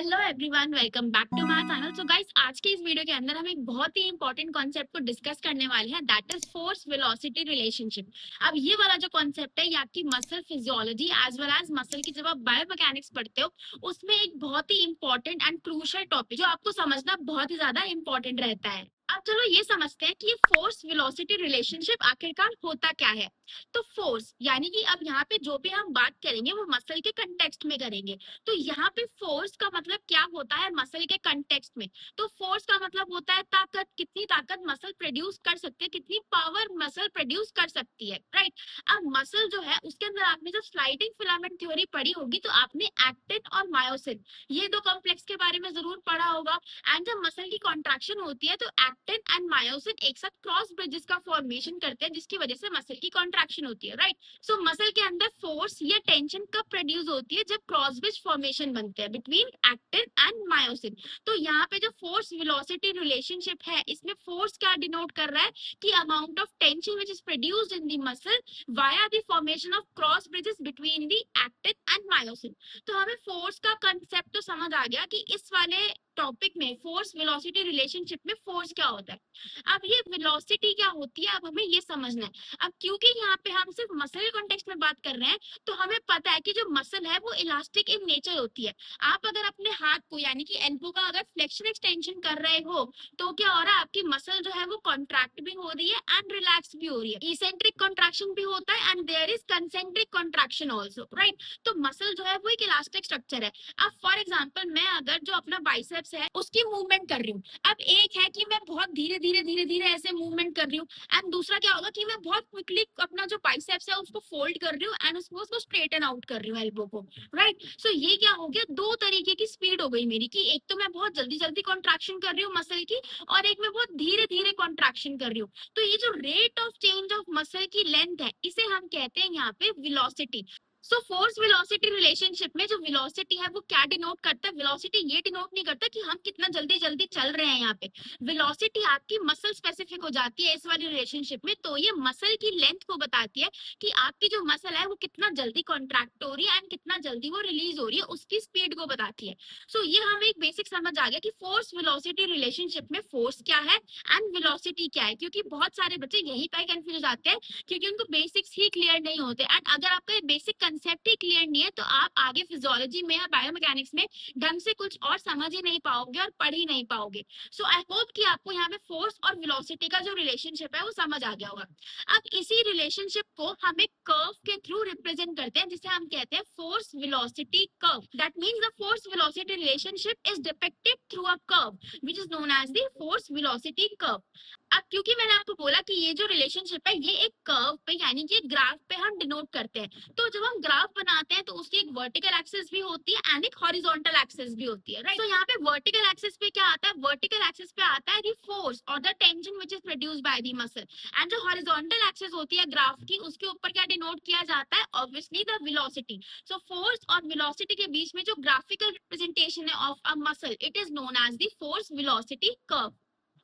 Hello everyone, welcome back to my channel. So guys, आज के इस वीडियो के अंदर हम एक बहुत ही इंपॉर्टेंट कॉन्सेप्ट को डिस्कस करने वाले हैं, that is force velocity relationship. अब ये वाला जो कॉन्सेप्ट है ये आपकी muscle physiology as well as muscle की जब आप बायोमैकेनिक्स पढ़ते हो उसमें एक बहुत ही इंपॉर्टेंट एंड क्रूशियल टॉपिक जो आपको समझना बहुत ही ज्यादा इंपॉर्टेंट रहता है। अब चलो ये समझते हैं कि ये फोर्स वेलोसिटी रिलेशनशिप आखिरकार होता क्या है। तो फोर्स यानी कि अब यहाँ पे जो भी हम बात करेंगे वो मसल के कंटेक्स्ट में करेंगे। तो यहाँ पे फोर्स का मतलब क्या होता है मसल के कंटेक्स्ट में। तो फोर्स का मतलब होता है ताकत, कितनी ताकत मसल प्रोड्यूस कर सकती है, कितनी पावर मसल प्रोड्यूस कर सकती है, राइट। अब मसल जो है उसके अंदर आपने जब स्लाइडिंग फिलामेंट थ्योरी पढ़ी होगी तो आपने एक्टिन और मायोसिन ये दो कॉम्प्लेक्स के बारे में जरूर पढ़ा होगा। एंड जब मसल की कॉन्ट्रैक्शन होती है तो एक्टिन एंड मायोसिन एक साथ क्रॉस ब्रिजेस का फॉर्मेशन करते हैं जिसकी वजह से मसल की कॉन्ट्रैक्शन होती है, राइट। सो मसल के अंदर फोर्स या टेंशन कब प्रोड्यूस होती है, जब क्रॉस ब्रिज फॉर्मेशन बनते हैं बिटवीन एक्टिन एंड मायोसिन। तो यहाँ पे जो फोर्स वेलोसिटी रिलेशनशिप है इसमें फोर्स क्या डिनोट कर रहा है कि amount of tension which is produced in the muscle via the formation of cross bridges between the actin and myosin. तो हमें फोर्स का कंसेप्ट तो समझ आ गया कि इस वाले टॉपिक में फोर्स वेलोसिटी रिलेशनशिप में फोर्स क्या होता है। अब ये वेलोसिटी क्या होती है अब हमें ये समझना है। अब क्योंकि यहाँ पे हम सिर्फ मसल के कॉन्टेक्स्ट में बात कर रहे हैं तो हमें पता है कि जो मसल है वो इलास्टिक इन नेचर होती है। आप अगर अपने हाथ को यानी कि एल्बो का अगर फ्लेक्शन एक्सटेंशन कर रहे हो तो क्या हो रहा है, आपकी मसल जो है वो कॉन्ट्रैक्ट भी हो रही है एंड रिलैक्स भी हो रही है। इसेंट्रिक कॉन्ट्रैक्शन भी होता है and there is concentric contraction also, right. तो मसल जो है वो एक इलास्टिक स्ट्रक्चर है। अब फॉर एग्जांपल मैं अगर जो अपना बाइसेप्स है उसकी मूवमेंट कर रही हूँ, अब एक है कि मैं बहुत धीरे धीरे ऐसे मूवमेंट कर रही हूँ एंड दूसरा क्या होगा कि मैं बहुत क्विकली अपना जो बाइसेप्स है उसको फोल्ड कर रही हूँ एंड उसको स्ट्रेटन आउट कर रही हूँ एल्बो को, राइट। सो ये क्या हो गया, दो तरीके की स्पीड हो गई मेरी कि एक तो मैं बहुत जल्दी जल्दी कॉन्ट्रैक्शन कर रही हूँ मसल की और एक मैं बहुत धीरे धीरे कॉन्ट्रैक्शन कर रही हूँ। तो ये जो rate of change of muscle की लेंथ है इसे हम कहते हैं यहाँ पे velocity. So force velocity relationship में जो वेलोसिटी है वो क्या डिनोट करता है, वेलोसिटी ये डिनोट नहीं करता कि हम कितना जल्दी जल्दी चल रहे हैं। यहाँ पे वेलोसिटी आपकी मसल स्पेसिफिक हो जाती है इस वाली रिलेशनशिप में। तो ये मसल की लेंथ को बताती है कि आपकी जो मसल है वो कितना जल्दी कॉन्ट्रैक्ट हो रही है एंड कितना जल्दी वो रिलीज हो रही है, उसकी स्पीड को बताती है। सो ये हमें एक बेसिक समझ आ गया कि फोर्स वेलोसिटी रिलेशनशिप में फोर्स क्या है एंड वेलोसिटी क्या है। क्योंकि बहुत सारे बच्चे यही पे कंफ्यूज जाते हैं क्योंकि उनको बेसिक्स ही क्लियर नहीं होते। एंड अगर आपका ये बेसिक कंसेप्ट ही क्लियर नहीं है तो आप आगे फिजियोलॉजी में या बायोमैकेनिक्स में ढंग से कुछ और समझ ही नहीं पाओगे और पढ़ ही नहीं पाओगे। सो आई होप कि आपको यहाँ पे फोर्स और वेलोसिटी का जो रिलेशनशिप है वो समझ आ गया होगा। अब इसी रिलेशनशिप को हम एक कर्व के थ्रू रिप्रेजेंट करते हैं जिसे हम कहते हैं force velocity curve. That means the force velocity relationship is depicted through a curve which is known as the force velocity curve. अब क्योंकि मैंने आपको बोला कि ये जो रिलेशनशिप है ये एक कर्व पे यानी कि ग्राफ पे हम डिनोट करते हैं। तो जब हम ग्राफ बनाते हैं तो उसकी एक वर्टिकल एक्सिस भी होती है एंड एक हॉरिजॉन्टल एक्सिस भी होती है, राइट। तो यहाँ पे वर्टिकल एक्सिस पे क्या आता है, वर्टिकल एक्सिस पे आता है द फोर्स और the tension which is produced by the muscle. And जो हॉरिजॉन्टल एक्सिस होती है ग्राफ की उसके ऊपर क्या डिनोट किया जाता है, obviously the velocity. So force और वेलोसिटी के बीच में जो ग्राफिकल रिप्रेजेंटेशन है of a muscle it is known as the force velocity curve.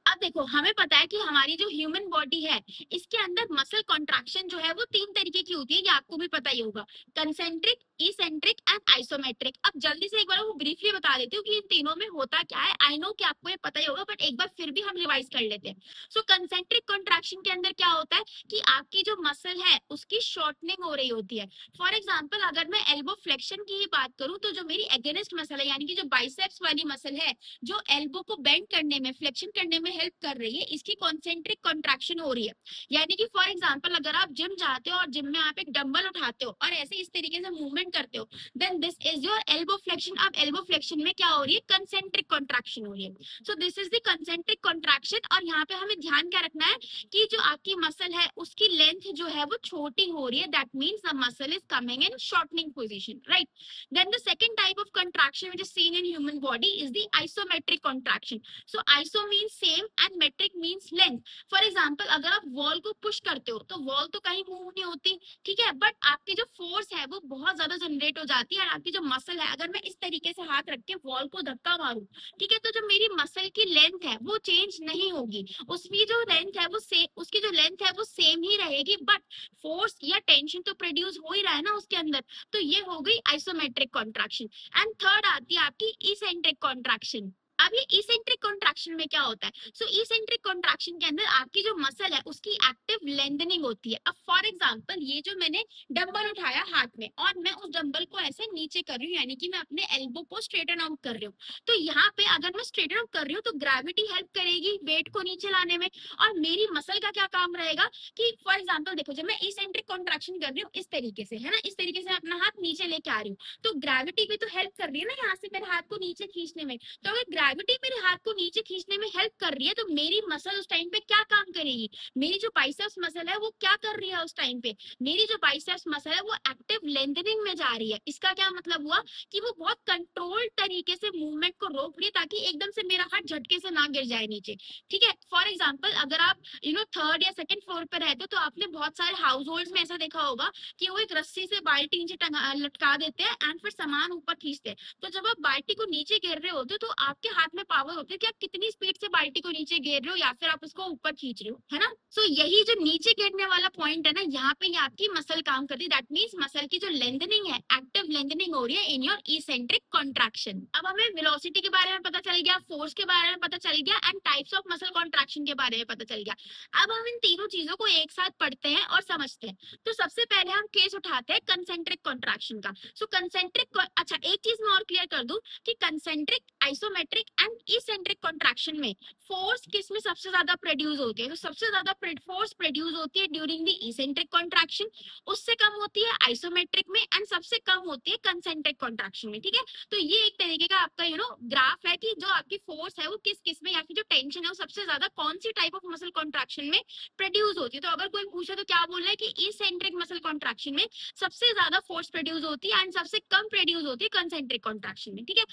अब देखो हमें पता है कि हमारी जो ह्यूमन बॉडी है इसके अंदर मसल कॉन्ट्रैक्शन जो है वो तीन तरीके की होती है, ये आपको भी पता ही होगा, कंसेंट्रिक, इसेंट्रिक एंड आइसोमेट्रिक। अब जल्दी से एक बार वो ब्रीफली बता देती हूँ कि इन तीनों में होता क्या है। आई नो कि आपको ये पता ही होगा बट एक बार फिर भी हम रिवाइज कर लेते हैं। सो कंसेंट्रिक कॉन्ट्रैक्शन के अंदर क्या होता है कि आपकी जो मसल है उसकी शॉर्टनिंग हो रही होती है। फॉर एग्जाम्पल अगर मैं एल्बो फ्लेक्शन की ही बात करूं तो जो मेरी एगेनिस्ट मसल है यानी कि जो बाइसेप्स वाली मसल है जो एल्बो को बेंड करने में, फ्लेक्शन करने में हेल्प कर रही है, इसकी कॉन्सेंट्रिक कॉन्ट्रैक्शन हो रही है। यानी कि फॉर एग्जांपल अगर आप जिम जाते हो और जिम में आप एक डंबल उठाते हो और ऐसे इस तरीके से मूवमेंट करते हो then this is your elbow flexion. अब एल्बो फ्लेक्शन में क्या हो रही है, कंसेंट्रिक कॉन्ट्रैक्शन हो रही है। So this is the concentric contraction. और यहाँ पे हमें ध्यान क्या रखना है कि जो आपकी मसल है उसकी लेंथ जो है वो छोटी हो रही है, that means the muscle is coming in shortening position, right. Then the second type of contraction which is seen in human body is the isometric contraction. So iso means same and metric means length. For example अगर आप wall को push करते हो तो wall तो कहीं move नहीं होती, ठीक है, बट आपकी जो फोर्स है वो बहुत ज्यादा जनरेट हो जाती है। और आपकी जो मसल है, अगर मैं इस तरीके से हाथ रख के वॉल को धक्का मारूं, ठीक है, तो जो मेरी मसल की लेंथ है वो चेंज नहीं होगी, उसकी जो लेंथ है वो उसकी जो लेंथ है वो सेम ही रहेगी, बट फोर्स या टेंशन तो प्रोड्यूस हो ही रहा है ना उसके अंदर। तो ये हो गई आइसोमेट्रिक कॉन्ट्रैक्शन। एंड थर्ड आती है आपकी इसेंट्रिक कॉन्ट्रैक्शन। अब ये इसेंट्रिक कॉन्ट्रैक्शन में क्या होता है? सो इसेंट्रिक कॉन्ट्रैक्शन के अंदर आपकी जो मसल है उसकी एक्टिव लेंथनिंग होती है। अब फॉर एग्जांपल ये जो मैंने डंबल उठाया हाथ में और मैं उस डंबल को ऐसे नीचे कर रही हूँ, यानी कि मैं अपने एल्बो को स्ट्रेटन आउट कर रही हूँ। तो यहाँ पे अगर मैं स्ट्रेटन आउट कर रही हूँ तो ग्रेविटी हेल्प करेगी वेट को नीचे लाने में। और मेरी मसल का क्या काम रहेगा कि फॉर एग्जाम्पल देखो, जब मैं इसेंट्रिक कॉन्ट्रैक्शन कर रही हूँ इस तरीके से, है ना, इस तरीके से अपना हाथ नीचे लेके आ रही हूँ, तो ग्रेविटी भी तो हेल्प कर रही है ना यहाँ से मेरे हाथ को नीचे खींचने में। तो अगर ग्रेविटी मेरे हाथ को नीचे खींचने में हेल्प कर रही है तो मेरी मसल उस टाइम पे क्या काम करेगी? मेरी जो बाइसेप्स मसल है वो क्या कर रही है उस टाइम पे? मेरी जो बाइसेप्स मसल है वो एक्टिव लेंथनिंग में जा रही है। इसका क्या मतलब हुआ कि वो बहुत कंट्रोल्ड तरीके से मूवमेंट को रोक रही है ताकि एकदम से मेरा हाथ झटके से ना गिर जाए नीचे। ठीक है, फॉर एग्जाम्पल अगर आप थर्ड या सेकंड फ्लोर पे रहते हो तो आपने बहुत सारे हाउस होल्ड में ऐसा देखा होगा कि वो एक रस्सी से बाल्टी नीचे लटका देते हैं एंड फिर सामान ऊपर खींचते हैं। तो जब आप बाल्टी को नीचे गिर रहे होते हो तो आपके हाथ में पावर होती है कि आप कितनी स्पीड से बाल्टी को नीचे गिर रहे हो या फिर आप उसको ऊपर खींच रहे हो, है ना। सो यही जो नीचे गिरने वाला पॉइंट है ना, यहाँ पे आपकी मसल काम करती है। दैट मीन्स मसल की जो लेंथनिंग है, एक्टिव लेंथनिंग हो रही है इन योर इसेंट्रिक कॉन्ट्रैक्शन। अब हमें वेलोसिटी के बारे में पता चल गया, फोर्स के बारे में पता चल गया and types of muscle contraction के बारे में पता चल गया। अब हम इन तीनों चीजों को एक साथ पढ़ते हैं और समझते हैं। तो सबसे पहले हम केस उठाते हैं कंसेंट्रिक कॉन्ट्रैक्शन का। सो कंसेंट्रिक, अच्छा एक चीज मैं और क्लियर कर दूं कि concentric, isometric and eccentric contraction में फोर्स किस में सबसे ज्यादा प्रोड्यूस होती है? तो सबसे ज्यादा फोर्स प्रोड्यूस होती है ड्यूरिंग द इसेंट्रिक कॉन्ट्रैक्शन, उससे कम होती है आइसोमेट्रिक में एंड सबसे कम होती है कंसेंट्रिक कॉन्ट्रैक्शन में। ठीक है, तो ये एक तरीके का आपका ग्राफ है कि जो आपकी फोर्स है वो किस किस में या फिर जो टेंशन है वो सबसे ज्यादा कौन सी टाइप ऑफ मसल कॉन्ट्रैक्शन में प्रोड्यूस होती है। तो अगर कोई पूछे तो क्या बोल रहा है कि इसेंट्रिक मसल कॉन्ट्रैक्शन में सबसे ज्यादा फोर्स प्रोड्यूस होती है एंड सबसे कम प्रोड्यूस होती है कंसेंट्रिक कॉन्ट्रैक्शन में। ठीक है,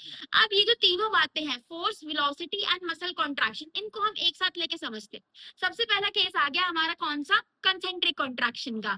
अब ये जो तीनों बातें हैं, force, velocity and muscle contraction, इनको हम एक साथ लेके समझते हैं। सबसे पहला केस आ गया हमारा कौन सा? कंसेंट्रिक कॉन्ट्रैक्शन का।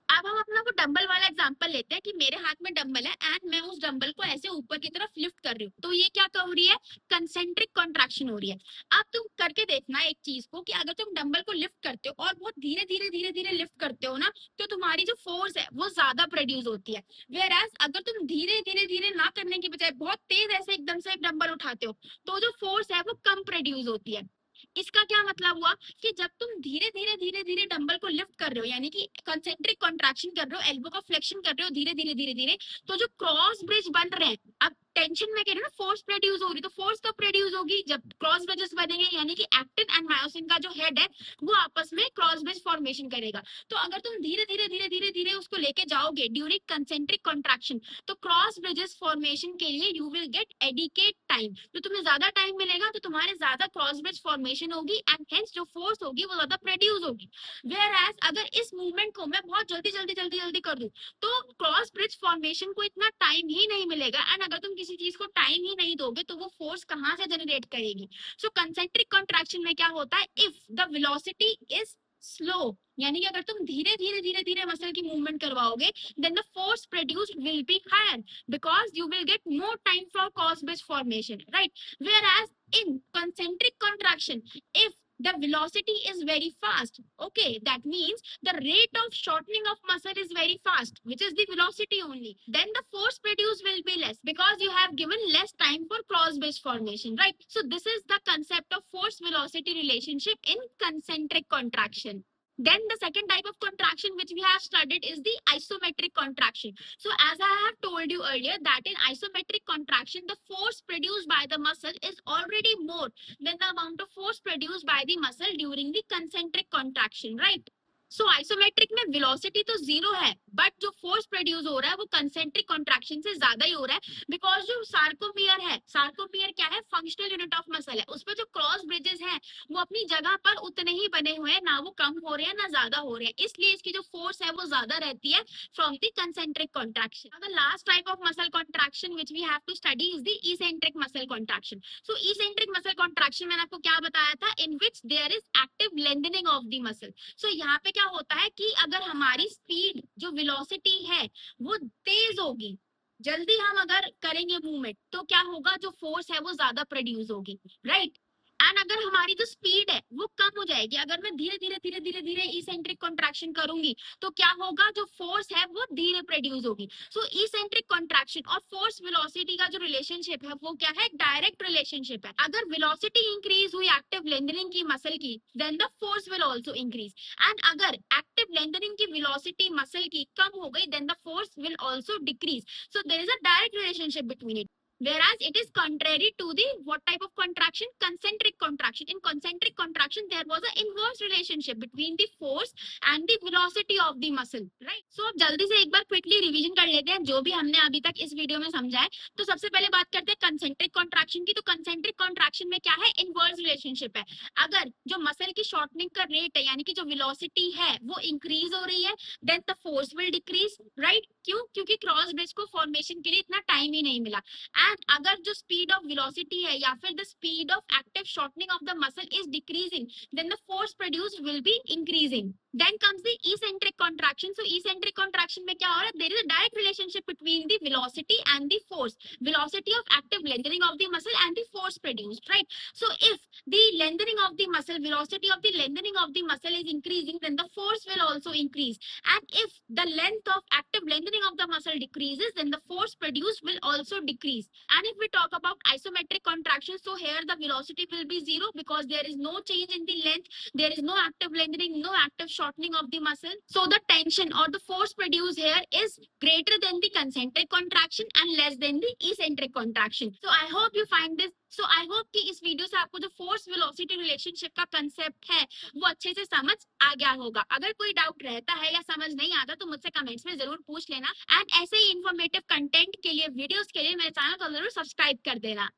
अब हम अपना वो डंबल वाला एग्जांपल लेते हैं कि मेरे हाथ में डंबल है एंड मैं उस डंबल को ऐसे ऊपर की तरफ लिफ्ट कर रही हूँ, तो ये क्या हो रही है? कंसेंट्रिक कॉन्ट्रैक्शन हो रही है। अब तुम करके देखना एक चीज को कि अगर तुम डंबल को लिफ्ट करते हो और बहुत धीरे धीरे धीरे धीरे लिफ्ट करते हो ना, तो तुम्हारी जो फोर्स है वो ज्यादा प्रोड्यूस होती है। वेयर एज अगर तुम धीरे धीरे धीरे ना करने की बजाय बहुत तेज ऐसे एकदम से एक डंबल उठाते हो तो जो फोर्स है वो कम प्रोड्यूस होती है। इसका क्या मतलब हुआ कि जब तुम धीरे धीरे धीरे धीरे डंबल को लिफ्ट कर रहे हो, यानी कि कंसेंट्रिक कॉन्ट्रैक्शन कर रहे हो, एल्बो का फ्लेक्शन कर रहे हो धीरे धीरे धीरे धीरे, तो जो क्रॉस ब्रिज बन रहे हैं, अब टेंशन में कह रहे हो ना, फोर्स प्रोड्यूस हो रही, तो फोर्स कब प्रोड्यूस होगी? जब क्रॉस ब्रिजेस बनेंगे, यानी कि एक्टिन एंड मायोसिन का जो हेड है वो आपस में क्रॉस ब्रिज फॉर्मेशन करेगा। तो अगर तुम धीरे धीरे धीरे धीरे धीरे उसको लेके जाओगे ड्यूरिंग कंसेंट्रिक कॉन्ट्रैक्शन, तो क्रॉस ब्रिजेस फॉर्मेशन के लिए you will get adequate time, तो तुम्हें ज्यादा टाइम मिलेगा, तो तुम्हारे ज्यादा क्रॉस ब्रिज फॉर्मेशन होगी एंड हेंस जो फोर्स होगी वो ज्यादा प्रोड्यूस होगी। वेयर एज अगर इस मूवमेंट को मैं बहुत जल्दी जल्दी जल्दी जल्दी कर दूं तो क्रॉस ब्रिज फॉर्मेशन को इतना टाइम ही नहीं मिलेगा एंड अगर तुम किसी चीज को टाइम ही नहीं दोगे तो वो फोर्स कहां से जनरेट करेगी? सो कंसेंट्रिक कॉन्ट्रैक्शन में क्या होता है? If the velocity is slow, यानी कि अगर तुम धीरे धीरे धीरे धीरे मसल की मूवमेंट करवाओगे then the force produced will be higher because you will get more time for cross bridge formation, right? Whereas in concentric contraction, if the velocity is very fast, okay, that means the rate of shortening of muscle is very fast, which is the velocity only, then the force produced will be less because you have given less time for cross bridge formation, right? So this is the concept of force velocity relationship in concentric contraction. Then the second type of contraction which we have studied is the isometric contraction. So as I have told you earlier that in isometric contraction, the force produced by the muscle is already more than the amount of force produced by the muscle during the concentric contraction, right? So isometric में velocity तो zero है but जो force produce हो रहा है वो concentric contraction से ज्यादा ही हो रहा है बिकॉज जो सार्कोमियर है, सार्कोपियर क्या है, फंक्शनल यूनिट ऑफ मसल है, उस पर जो क्रॉस ब्रिजेस हैं वो अपनी जगह पर उतने ही बने हुए हैं, ना वो कम हो रहे हैं ना ज्यादा हो रहे हैं, इसलिए इसकी जो फोर्स है वो ज्यादा रहती है from the concentric contraction. Now the last type of muscle contraction which we have to study is the eccentric muscle contraction. So eccentric muscle contraction मैंने आपको क्या बताया था, in which there is active lengthening of the muscle. So यहाँ पे क्या होता है कि अगर हमारी स्पीड जो वेलोसिटी है वो तेज होगी, जल्दी हम अगर करेंगे मूवमेंट तो क्या होगा, जो फोर्स है वो ज्यादा प्रोड्यूस होगी, राइट। एंड अगर हमारी जो स्पीड है वो कम हो जाएगी, अगर मैं धीरे धीरे धीरे धीरे धीरे इसेंट्रिक कॉन्ट्रैक्शन करूंगी तो क्या होगा, जो फोर्स है वो धीरे प्रोड्यूस होगी। सो इसेंट्रिक कॉन्ट्रैक्शन और फोर्स वेलोसिटी का जो रिलेशनशिप है वो क्या है, डायरेक्ट रिलेशनशिप है। अगर वेलोसिटी इंक्रीज हुई एक्टिव लेंथनिंग की मसल की, then the force will also increase, and अगर एक्टिव लेंथनिंग की वेलोसिटी मसल की कम हो गई, then the force will also decrease. So there is a direct relationship between it. Whereas it is contrary to the what type of contraction? Concentric contraction. In concentric contraction, there was an inverse relationship between the force and the velocity of the muscle, right? So अब जल्दी से एक बार quickly revision कर लेते हैं जो भी हमने अभी तक इस वीडियो में समझा है। तो सबसे पहले बात करते हैं concentric contraction की। तो concentric contraction में क्या है, inverse relationship है। अगर जो मसल की शॉर्टनिंग का रेट है, यानी कि जो वेलोसिटी है वो इंक्रीज हो रही है, then the force will decrease, right. क्यों, क्योंकि क्रॉस ब्रिज को फॉर्मेशन के लिए इतना टाइम ही नहीं मिला। एंड अगर जो स्पीड ऑफ वेलोसिटी है या फिर the speed of active shortening of the muscle is decreasing, then the force produced will be increasing. Then comes the eccentric contraction. So eccentric contraction में क्या हो रहा है, there is a direct relationship between the velocity and the force, velocity of active lengthening of the muscle and the force produced, right? So if the lengthening of the muscle, velocity of the lengthening of the muscle is increasing, then the force will also increase. And if the length of active lengthening of the muscle decreases, then the force produced will also decrease. And if we talk about isometric contraction, so here the velocity will be zero because there is no change in the length, there is no active lengthening, no active shortening of the muscle. So the tension or the force produced here is greater than the concentric contraction and less than the eccentric contraction. So I hope you find this, so I hope कि इस video से आपको जो force velocity relationship का concept है वो अच्छे से समझ आ गया होगा। अगर कोई डाउट रहता है या समझ नहीं आता तो मुझसे कमेंट्स में जरूर पूछ लेना। एंड ऐसे ही इंफॉर्मेटिव कंटेंट के लिए, वीडियोस के लिए मेरे चैनल को जरूर सब्सक्राइब कर देना।